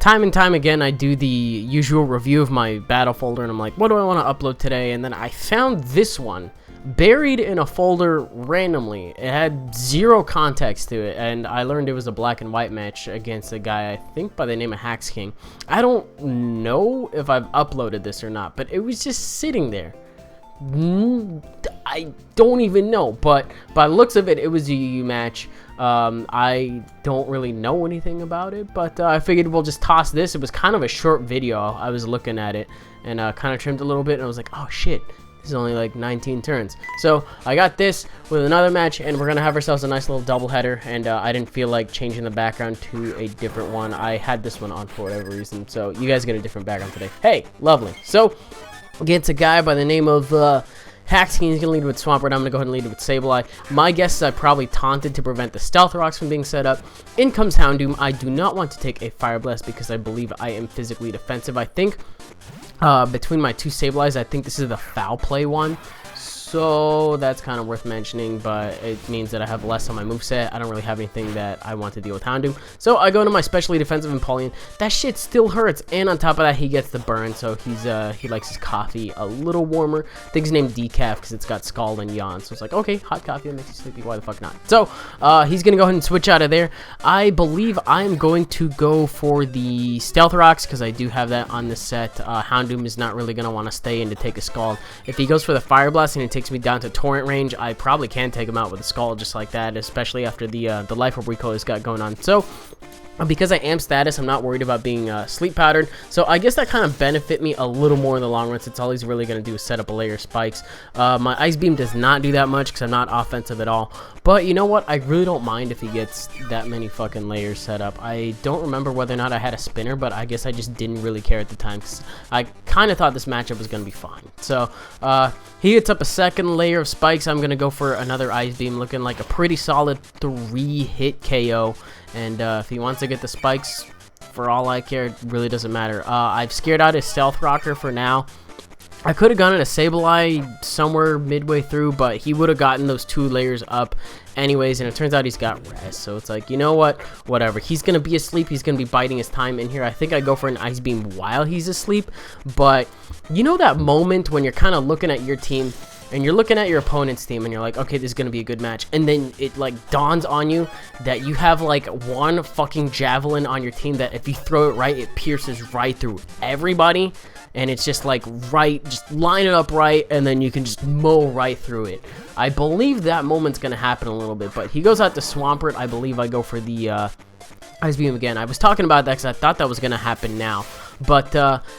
time and time again, I do the usual review of my battle folder, and I'm like, what do I want to upload today? And then I found this one buried in a folder randomly. It had zero context to it, and I learned it was a black and white match against a guy, I think by the name of HaxKing. I don't know if I've uploaded this or not, but it was just sitting there. I don't even know, but by the looks of it, it was a UU match. I don't really know anything about it, but I figured we'll just toss this. It was kind of a short video. I was looking at it and kind of trimmed a little bit, and I was like, oh shit, this is only like 19 turns. So I got this with another match, and we're gonna have ourselves a nice little doubleheader. And I didn't feel like changing the background to a different one. I had this one on for whatever reason, so you guys get a different background today. Hey, lovely. So against a guy by the name of HaxKing. He's going to lead with Swampert. I'm going to go ahead and lead with Sableye. My guess is I probably taunted to prevent the Stealth Rocks from being set up. In comes Houndoom. I do not want to take a Fire Blast because I believe I am physically defensive. I think between my two Sableyes, I think this is the foul play one. So that's kind of worth mentioning, but it means that I have less on my moveset. I don't really have anything that I want to deal with Houndoom. So I go into my specially defensive Empoleon. That shit still hurts, and on top of that, he gets the burn, so he likes his coffee a little warmer. I think his name Decaf because it's got Scald and Yawn. So it's like, okay, hot coffee that makes you sleepy, why the fuck not? So he's going to go ahead and switch out of there. I believe I'm going to go for the Stealth Rocks because I do have that on the set. Houndoom is not really going to want to stay in to take a Scald. If he goes for the Fire Blast and he takes me down to torrent range, I probably can take him out with a Scald just like that, especially after the life orb recoil he's got going on. So because I am status, I'm not worried about being sleep powdered, so I guess that kind of benefit me a little more in the long run, since all he's really going to do is set up a layer of spikes. My Ice Beam does not do that much because I'm not offensive at all, but you know what, I really don't mind if he gets that many fucking layers set up. I don't remember whether or not I had a spinner, but I guess I just didn't really care at the time because I kind of thought this matchup was going to be fine. So he hits up a second layer of spikes. I'm going to go for another Ice Beam, looking like a pretty solid 3-hit KO. And if he wants to get the spikes, for all I care, it really doesn't matter. I've scared out his Stealth Rocker for now. I could have gone into Sableye somewhere midway through, but he would have gotten those 2 layers up anyways, and it turns out he's got rest. So it's like, you know what? Whatever. He's going to be asleep. He's going to be biding his time in here. I think I go for an Ice Beam while he's asleep, but you know that moment when you're kind of looking at your team and you're looking at your opponent's team and you're like, okay, this is going to be a good match. And then it like dawns on you that you have like one fucking javelin on your team that if you throw it right, it pierces right through everybody. And it's just like right, just line it up right, and then you can just mow right through it. I believe that moment's going to happen a little bit, but he goes out to Swampert. I believe I go for the Ice Beam again. I was talking about that because I thought that was going to happen now. But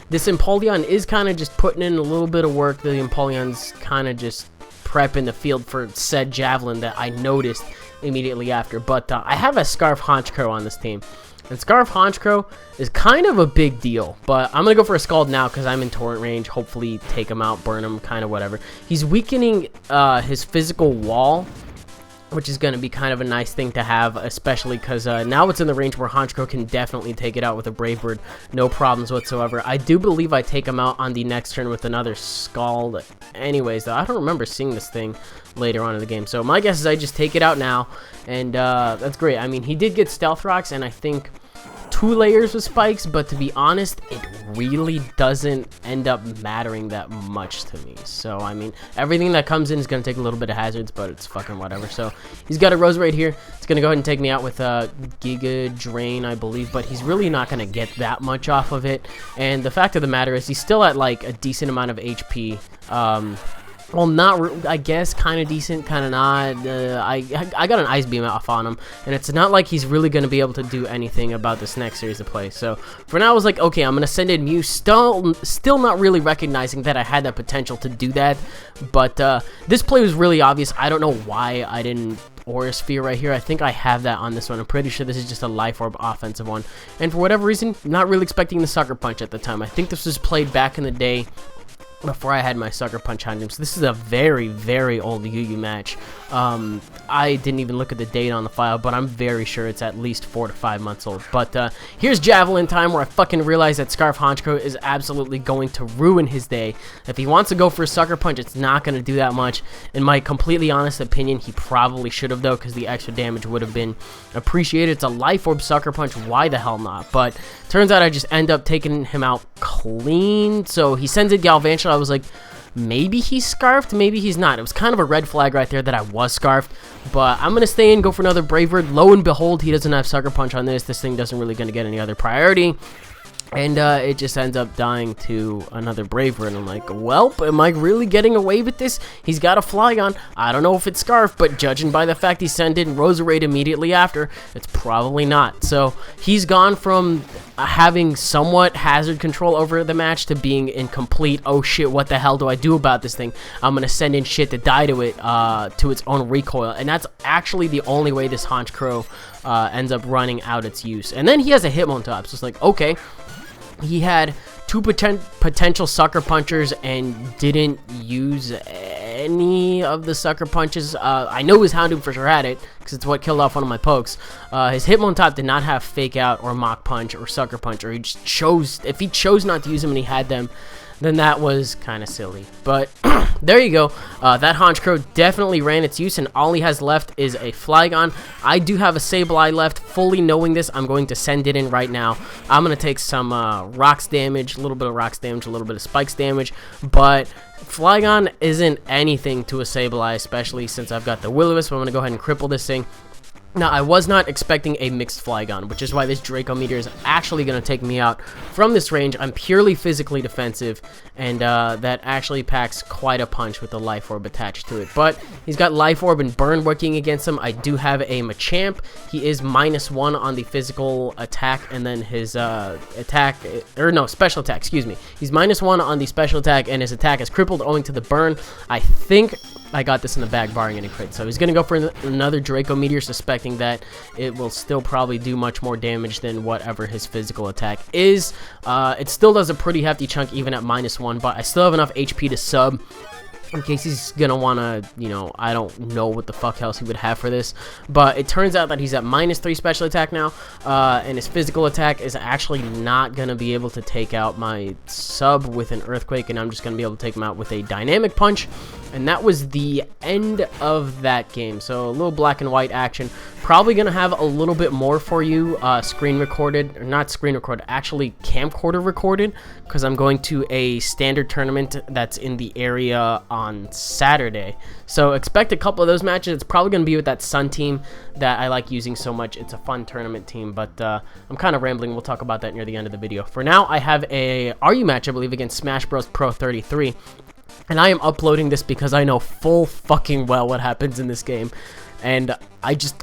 this Empoleon is kind of just putting in a little bit of work. The Empoleon's kind of just prepping the field for said Javelin that I noticed immediately after. But I have a Scarf Honchkrow on this team. And Scarf Honchkrow is kind of a big deal, but I'm going to go for a Scald now because I'm in torrent range. Hopefully take him out, burn him, kind of whatever. He's weakening his physical wall, which is going to be kind of a nice thing to have, especially because now it's in the range where Honchkrow can definitely take it out with a Brave Bird, no problems whatsoever. I do believe I take him out on the next turn with another Scald anyways, though I don't remember seeing this thing later on in the game. So my guess is I just take it out now, and that's great. I mean, he did get Stealth Rocks, and I think 2 layers with spikes, but to be honest, it really doesn't end up mattering that much to me. So I mean, everything that comes in is going to take a little bit of hazards, but it's fucking whatever. So he's got a Rose right here. It's going to go ahead and take me out with a Giga Drain, I believe, but he's really not going to get that much off of it. And the fact of the matter is he's still at like a decent amount of HP. Well, not, I guess, kind of decent, kind of not. I got an Ice Beam off on him, and it's not like he's really going to be able to do anything about this next series of play. So for now, I was like, okay, I'm going to send in Mew, still not really recognizing that I had that potential to do that. But this play was really obvious. I don't know why I didn't Aura Sphere right here. I think I have that on this one. I'm pretty sure this is just a Life Orb offensive one. And for whatever reason, not really expecting the Sucker Punch at the time. I think this was played back in the day before I had my Sucker Punch Houndoom. So this is a very, very old UU match. I didn't even look at the date on the file, but I'm very sure it's at least 4 to 5 months old. But here's Javelin time, where I fucking realize that Scarf Honchkrow is absolutely going to ruin his day. If he wants to go for a Sucker Punch, it's not going to do that much. In my completely honest opinion, he probably should have, though, because the extra damage would have been appreciated. It's a Life Orb Sucker Punch, why the hell not? But turns out I just end up taking him out clean. So he sends it Galvantula. I was like, maybe he's scarfed, maybe he's not. It was kind of a red flag right there that I was scarfed, but I'm going to stay in, go for another Brave Bird. Lo and behold, he doesn't have Sucker Punch on this. This thing doesn't really going to get any other priority. And it just ends up dying to another Brave Bird. And I'm like, well, am I really getting away with this? He's got a Flygon. I don't know if it's Scarf, but judging by the fact he sent in Roserade immediately after, it's probably not. So he's gone from having somewhat hazard control over the match to being in complete, oh shit, what the hell do I do about this thing? I'm going to send in shit to die to it, to its own recoil. And that's actually the only way this Honchkrow ends up running out its use. And then he has a Hitmontop, so it's like, okay. He had 2 potential Sucker Punchers and didn't use any of the Sucker Punches. I know his Houndoom for sure had it, because it's what killed off one of my pokes. His Hitmontop did not have Fake Out or Mach Punch or Sucker Punch, or he just chose, if he chose not to use them and he had them, then that was kind of silly. But there you go. That Honchkrow definitely ran its use, and all he has left is a Flygon. I do have a Sableye left. Fully knowing this, I'm going to send it in right now. I'm going to take some Rocks damage, a little bit of Rocks damage, a little bit of Spikes damage, but Flygon isn't anything to a Sableye, especially since I've got the Will-O-Wisp. I'm going to go ahead and cripple this thing. Now, I was not expecting a mixed Flygon, which is why this Draco Meteor is actually going to take me out from this range. I'm purely physically defensive, and that actually packs quite a punch with the Life Orb attached to it. But he's got Life Orb and Burn working against him. I do have a Machamp. He is -1 on the physical attack, and then his special attack, excuse me. He's -1 on the special attack, and his attack is crippled owing to the burn. I think I got this in the bag, barring any crit. So he's going to go for another Draco Meteor, suspecting that it will still probably do much more damage than whatever his physical attack is. It still does a pretty hefty chunk even at -1, but I still have enough HP to sub in case he's gonna wanna, you know, I don't know what the fuck else he would have for this, but it turns out that he's at -3 special attack now, and his physical attack is actually not gonna be able to take out my sub with an Earthquake, and I'm just gonna be able to take him out with a Dynamic Punch. And that was the end of that game. So a little black and white action. Probably going to have a little bit more for you screen recorded, or not screen recorded, actually camcorder recorded, because I'm going to a standard tournament that's in the area on Saturday. So expect a couple of those matches. It's probably going to be with that Sun team that I like using so much. It's a fun tournament team, but I'm kind of rambling. We'll talk about that near the end of the video. For now, I have a RU match, I believe, against SmashBrosPro33. And I am uploading this because I know full fucking well what happens in this game. And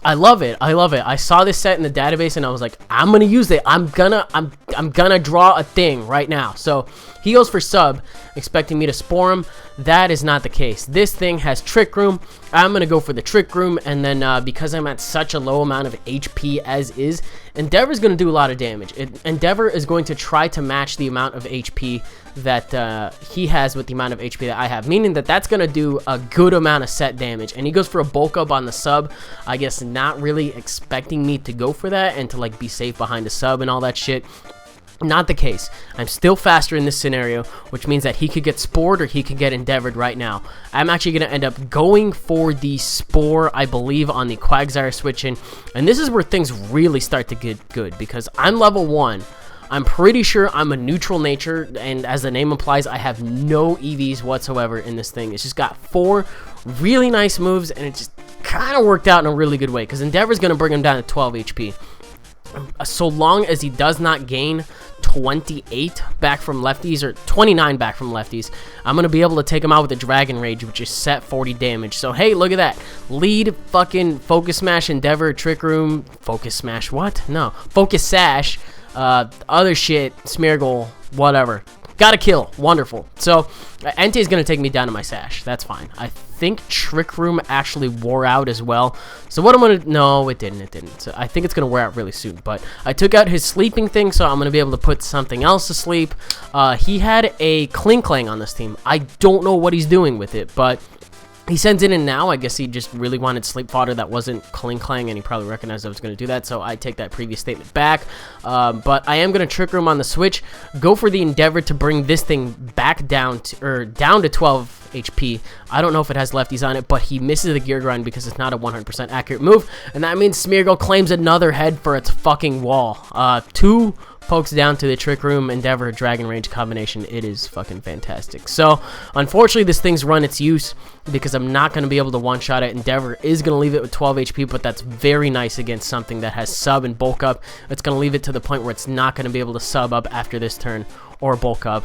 I love it. I love it. I saw this set in the database and I was like, I'm gonna use it. I'm gonna draw a thing right now. So he goes for sub, expecting me to spore him. That is not the case. This thing has Trick Room. I'm gonna go for the Trick Room, and then because I'm at such a low amount of HP as is, Endeavor is gonna do a lot of damage. Endeavor is going to try to match the amount of HP that he has with the amount of HP that I have, meaning that that's gonna do a good amount of set damage. And he goes for a bulk up on the sub. I guess not really expecting me to go for that and to like be safe behind the sub and all that shit. Not the case. I'm still faster in this scenario, which means that he could get spored or he could get endeavored right now. I'm actually going to end up going for the spore, I believe, on the Quagsire switch in. And this is where things really start to get good, because I'm level 1. I'm pretty sure I'm a neutral nature, and as the name implies, I have no EVs whatsoever in this thing. It's just got 4 really nice moves, and it just kind of worked out in a really good way, because Endeavor's going to bring him down to 12 HP. So long as he does not gain 28 back from lefties, or 29 back from lefties, I'm going to be able to take him out with a Dragon Rage, which is set 40 damage. So, hey, look at that. Lead, fucking Focus Smash, Endeavor, Trick Room, Focus Smash, what? No. Focus Sash, other shit, Smeargle, whatever. Got a kill. Wonderful. So, Entei is going to take me down to my Sash. That's fine. I think Trick Room actually wore out as well. So what I'm going to... No, it didn't. It didn't. So I think it's going to wear out really soon. But I took out his sleeping thing, so I'm going to be able to put something else to sleep. He had a Kling Klang on this team. I don't know what he's doing with it, but He sends it in now. I guess he just really wanted sleep fodder that wasn't cling clang, and he probably recognized I was going to do that, so I take that previous statement back. But I am going to Trick Room on the Switch, go for the endeavor to bring this thing back down to 12 HP. I don't know if it has lefties on it, but he misses the gear grind because it's not a 100% accurate move, and that means Smeargle claims another head for its fucking wall. 2 pokes down to the Trick Room Endeavor Dragon Range combination. It is fucking fantastic. So, unfortunately, this thing's run its use because I'm not going to be able to one-shot it. Endeavor is going to leave it with 12 HP, but that's very nice against something that has sub and bulk up. It's going to leave it to the point where it's not going to be able to sub up after this turn or bulk up.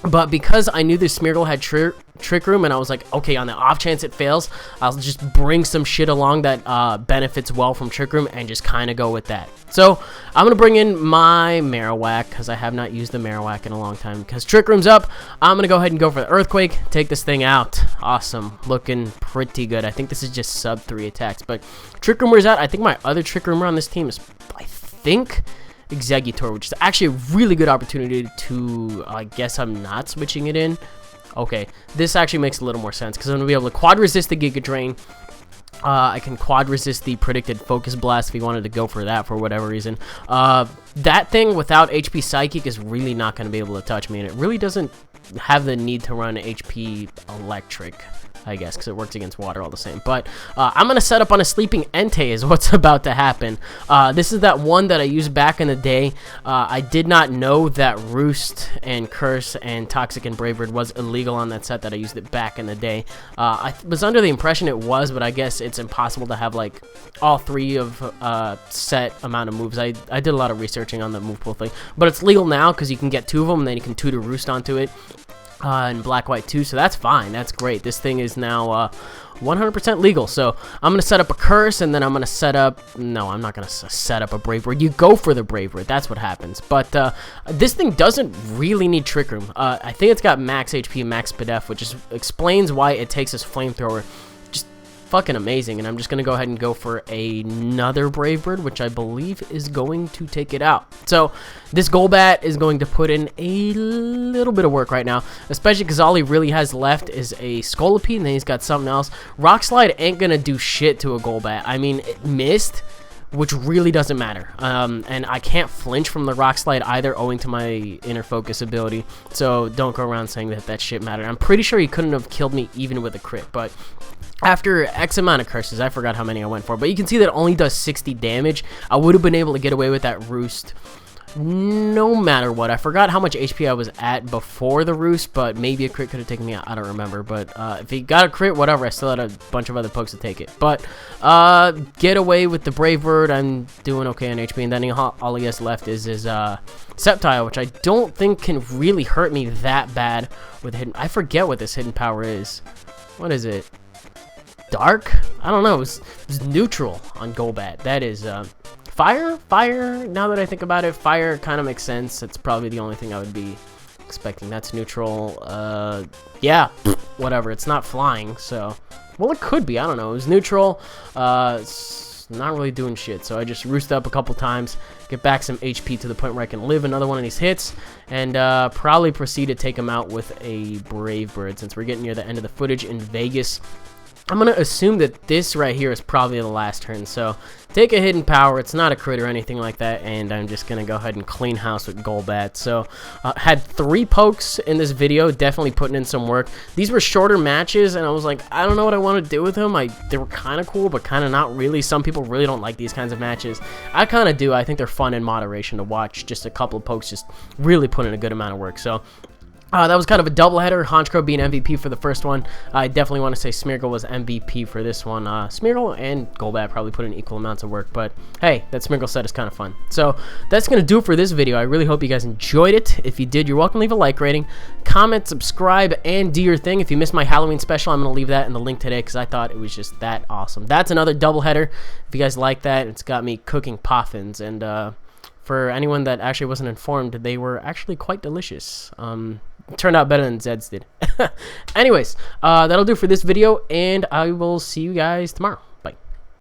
But because I knew this Smeargle had Trick Room, and I was like, okay, on the off chance it fails, I'll just bring some shit along that benefits well from Trick Room and just kind of go with that. So I'm going to bring in my Marowak because I have not used the Marowak in a long time. Because Trick Room's up, I'm going to go ahead and go for the Earthquake, take this thing out. Awesome. Looking pretty good. I think this is just sub 3 attacks. But Trick Roomer's out. I think my other Trick Roomer on this team is, I think, Exeggutor, which is actually a really good opportunity to, I guess I'm not switching it in. Okay, this actually makes a little more sense because I'm going to be able to quad resist the Giga Drain. I can quad resist the predicted Focus Blast if he wanted to go for that for whatever reason. That thing without HP Psychic is really not going to be able to touch me, and it really doesn't have the need to run HP Electric, I guess, because it works against water all the same. But I'm going to set up on a Sleeping Entei is what's about to happen. This is that one that I used back in the day. I did not know that Roost and Curse and Toxic and Brave Bird was illegal on that set that I used it back in the day. I was under the impression it was, but I guess it's impossible to have like all 3 of set amount of moves. I did a lot of researching on the move pool thing, but it's legal now because you can get 2 of them and then you can tutor Roost onto it. And Black White too, so that's fine. That's great. This thing is now 100% legal. So I'm gonna set up a Curse, and then I'm gonna set up. No, I'm not gonna set up a Brave Bird. You go for the Brave Bird. That's what happens. But this thing doesn't really need Trick Room. I think it's got max HP, max SPDF, which explains why it takes this Flamethrower. Fucking amazing. And I'm just gonna go ahead and go for another Brave Bird, which I believe is going to take it out. So this Golbat is going to put in a little bit of work right now, especially because all he really has left is a Scolipede, and then he's got something else. Rock Slide ain't gonna do shit to a Golbat. I mean, it missed, which really doesn't matter. And I can't flinch from the Rock Slide either, owing to my Inner Focus ability. So don't go around saying that shit mattered. I'm pretty sure he couldn't have killed me even with a crit, but after X amount of curses, I forgot how many I went for, but you can see that it only does 60 damage. I would have been able to get away with that Roost no matter what. I forgot how much HP I was at before the Roost, but maybe a crit could have taken me out. I don't remember, but if he got a crit, whatever, I still had a bunch of other pokes to take it. But get away with the Brave Bird. I'm doing okay on HP, and then all he has left is his Sceptile, which I don't think can really hurt me that bad with hidden. I forget what this hidden power is. What is it? Dark? I don't know. It's neutral on Golbat. That is fire. Now that I think about it, fire kind of makes sense. It's probably the only thing I would be expecting. That's neutral. Yeah, whatever. It's not flying, so well, it could be. I don't know. It was neutral. It's not really doing shit. So I just roost up a couple times, get back some HP to the point where I can live another one of these hits, and probably proceed to take him out with a Brave Bird. Since we're getting near the end of the footage in Vegas, I'm going to assume that this right here is probably the last turn. So take a hidden power. It's not a crit or anything like that. And I'm just going to go ahead and clean house with Golbat. So had 3 pokes in this video. Definitely putting in some work. These were shorter matches. And I was like, I don't know what I want to do with them. They were kind of cool, but kind of not really. Some people really don't like these kinds of matches. I kind of do. I think they're fun in moderation to watch. Just a couple of pokes just really put in a good amount of work. So that was kind of a doubleheader. Honchkrow being MVP for the first one. I definitely want to say Smeargle was MVP for this one. Smeargle and Golbat probably put in equal amounts of work, but hey, that Smeargle set is kind of fun. So that's going to do it for this video. I really hope you guys enjoyed it. If you did, you're welcome to leave a like rating, comment, subscribe, and do your thing. If you missed my Halloween special, I'm going to leave that in the link today because I thought it was just that awesome. That's another doubleheader. If you guys like that, it's got me cooking poffins, and for anyone that actually wasn't informed, they were actually quite delicious. Turned out better than Zed's did. Anyways, that'll do for this video, and I will see you guys tomorrow.